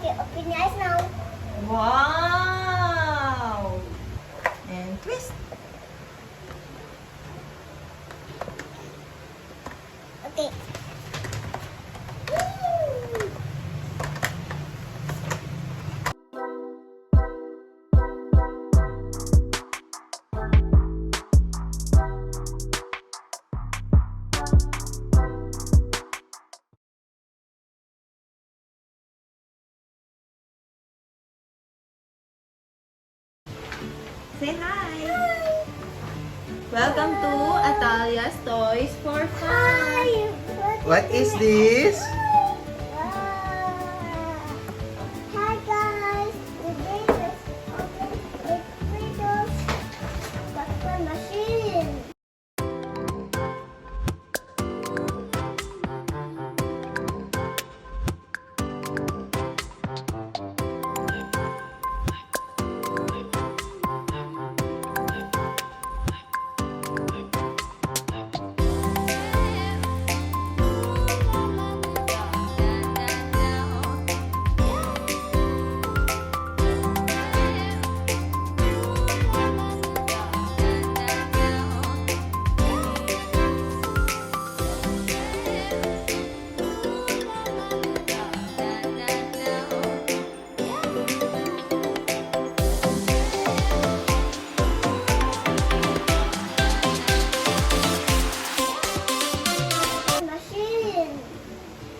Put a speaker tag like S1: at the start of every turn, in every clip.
S1: Okay, open your eyes now.
S2: Wow! And twist.
S1: Okay. Woo!
S2: Say hi! Welcome to Atalia's Toys for Fun!
S3: What is this?
S1: Hi guys! Today let's open a Play-Doh popcorn machine.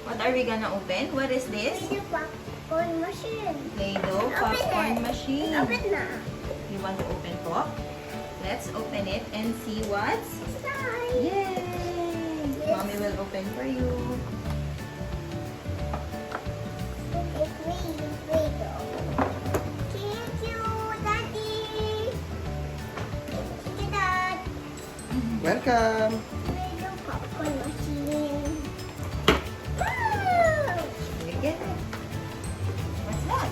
S2: What are we gonna open? What is this?
S1: Play-Doh popcorn machine.
S2: Play-Doh popcorn machine.
S1: Open na.
S2: You want to open po? Let's open it and see what's...
S1: Inside.
S2: Yay! Mommy will open for you.
S1: It's me, Play-Doh. Thank you, Daddy. Thank you, Dad.
S3: Welcome.
S1: Play-Doh popcorn machine.
S2: We get it. What's that?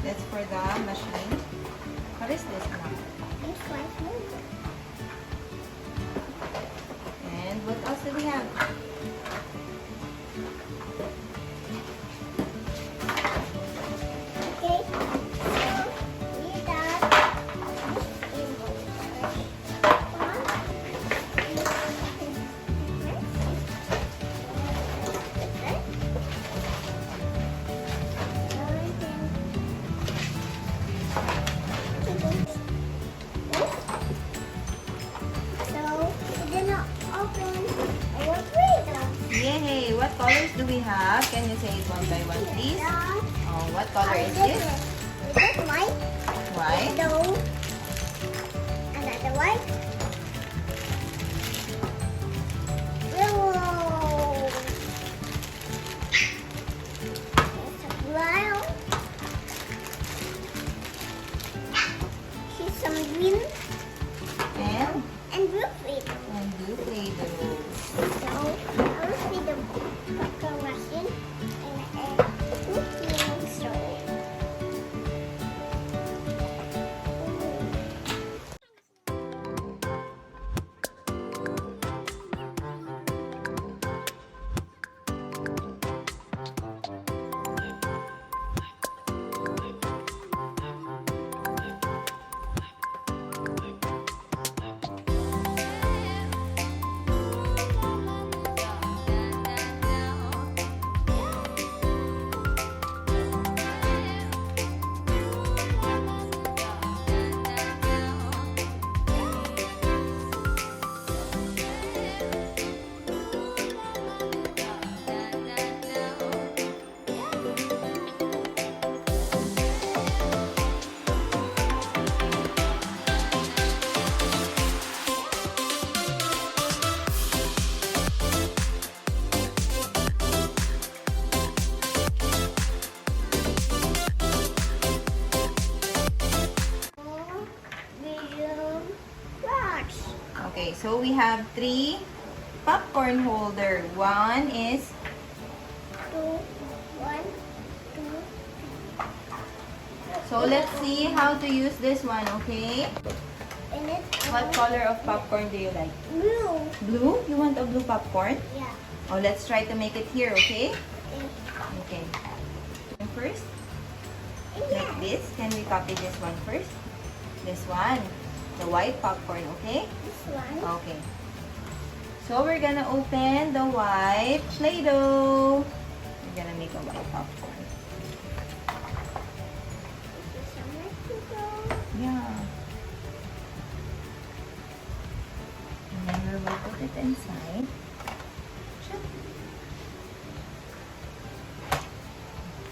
S2: That's for the machine. What is this now? And what else do we have? Yay! What colors do we have? Can you say it one by one, please? Oh, what color is this?
S1: White.
S2: White.
S1: Yellow. Another white. Yellow. It's a brown. Here's some green
S2: And
S1: and blue Play-Doh.
S2: blue Play-Doh.
S1: So I will see the popcorn machine and cooking show.
S2: Okay, so we have 3 popcorn holder. One is
S1: Two, one, two,
S2: So let's see how to use this one, okay?
S1: And it's
S2: What color of popcorn do you like?
S1: blue.
S2: Blue? You want a blue popcorn?
S1: Yeah.
S2: Oh, let's try to make it here, okay?
S1: Okay.
S2: Okay. First, like this. Can we copy this one first? This one. The white popcorn, okay?
S1: This one.
S2: Okay. So we're gonna open the white Play-Doh. We're gonna make a white popcorn. Yeah. And then we will put it inside. Shut.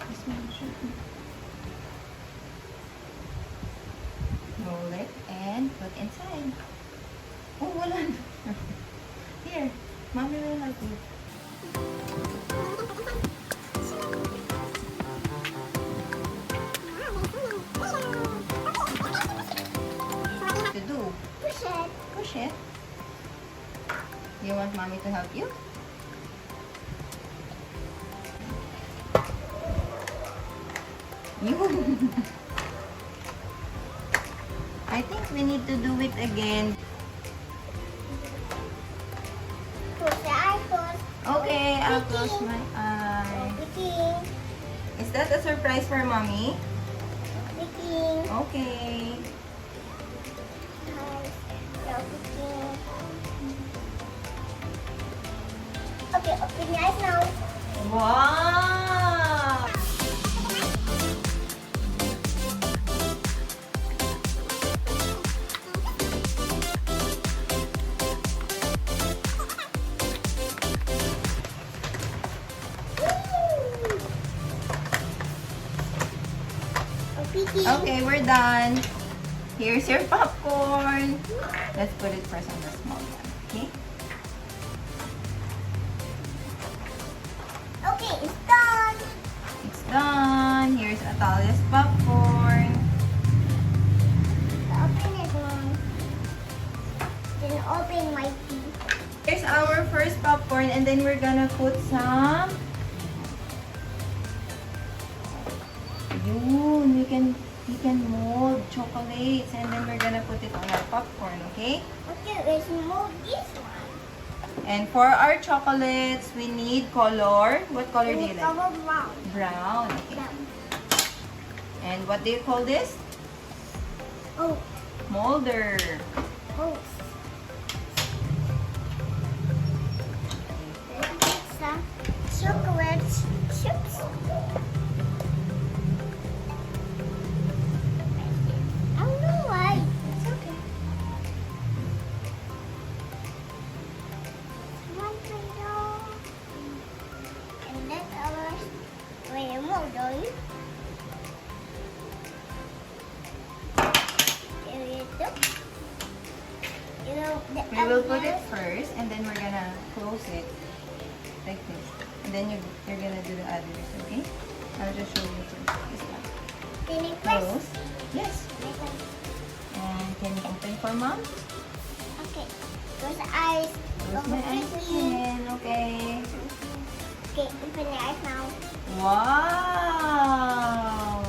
S2: This one should be. Roll it and put inside. Oh, wala na. Here, Mommy will help you. To do.
S1: Push it.
S2: Push it. You want Mommy to help you? You. I think we need to do it again.
S1: Close the eye first.
S2: Okay, I'll close my eye.
S1: Picking.
S2: Is that a surprise for Mommy?
S1: Picking.
S2: Okay.
S1: Now picking. Okay, open your eyes now.
S2: Wow!
S1: Picking.
S2: Okay, we're done. Here's your popcorn. Let's put it first on the small one, okay?
S1: Okay, it's done.
S2: It's done. Here's Atalia's popcorn.
S1: Open it one. Then open my teeth.
S2: Here's our first popcorn, and then we're gonna put some. Yun, we can mold chocolates, and then we're gonna put it on our popcorn, okay?
S1: Okay, let's move this one.
S2: And for our chocolates, we need color. What color do you like?
S1: Color brown.
S2: Brown. Okay.
S1: Brown.
S2: And what do you call this?
S1: Oh,
S2: Molder.
S1: oh. Let's get some chocolate chips. I don't know why. It's okay. One Play-Doh. And that's our molder. There you go. You know,
S2: We will put it first, and then we're gonna close it like this. And then you're gonna do the others, okay? I'll just show you this one.
S1: Can you press?
S2: Close. Yes. And can you open for Mom?
S1: Okay. Close the eyes.
S2: Close my eyes again, okay?
S1: Okay, open your eyes now.
S2: Wow!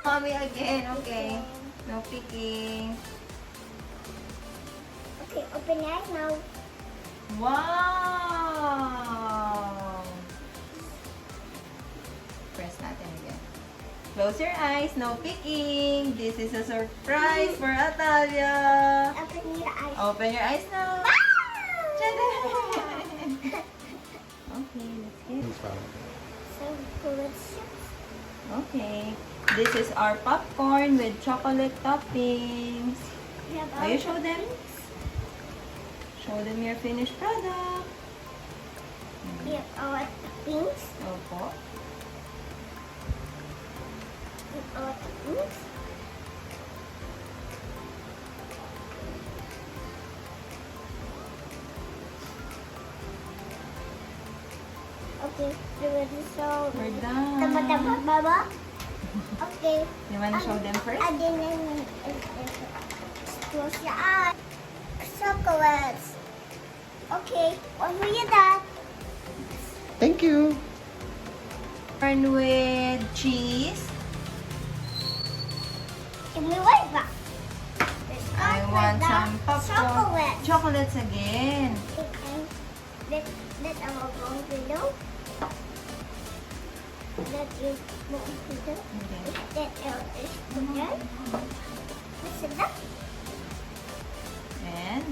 S2: Mommy again, okay. No picking.
S1: Okay, open your eyes now.
S2: Wow! Press natin again. Close your eyes, no picking. This is a surprise for Atalia.
S1: Open your eyes.
S2: Open your eyes now.
S1: Wow!
S2: Okay, let's get
S1: So good chips.
S2: Okay. This is our popcorn with chocolate toppings.
S1: We have
S2: Will you
S1: our
S2: show them?
S1: toppings.
S2: Show them your finished product.
S1: We have our toppings.
S2: Opo.
S1: Our toppings. Okay, so
S2: We're done.
S1: tama-tama, baba. Okay.
S2: You want to show them first?
S1: I didn't close your eyes. Chocolates. Okay. One for your dad.
S3: Thank you.
S2: Corn with cheese.
S1: Give me white back.
S2: I want some popcorn.
S1: Chocolate.
S2: Chocolates again.
S1: That our bone window. That is bone window.
S2: Okay.
S1: That is window. What's that?
S2: And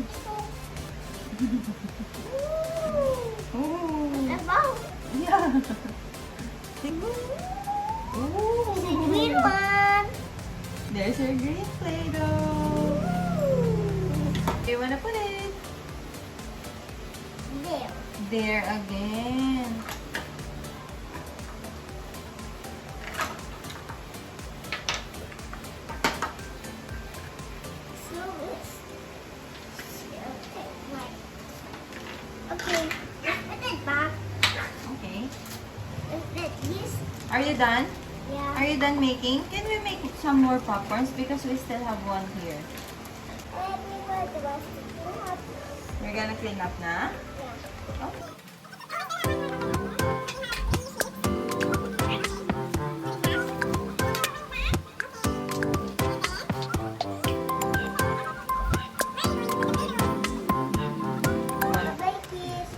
S1: Ooh.
S2: ooh,
S1: A bone.
S2: yeah.
S1: The
S2: Ooh.
S1: green one.
S2: There's your green Play-Doh. Do you wanna put it?
S1: There.
S2: There again.
S1: So it's okay. Let's put it back.
S2: Okay.
S1: Let's put this.
S2: Are you done?
S1: Yeah.
S2: Are you done making? Can we make some more popcorns because we still have one here?
S1: Everyone wants to do it.
S2: We're gonna clean up na.
S1: Yeah.
S2: Okay.
S1: Bye kids.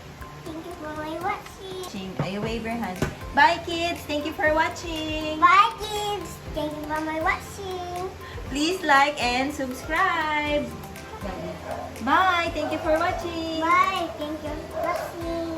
S1: Thank you for my watching.
S2: You wave your hands. Bye kids! Thank you for watching!
S1: Bye kids. Thank you for my watching.
S2: Please like and subscribe! Bye! Thank you for watching!
S1: Bye. Thank you for watching.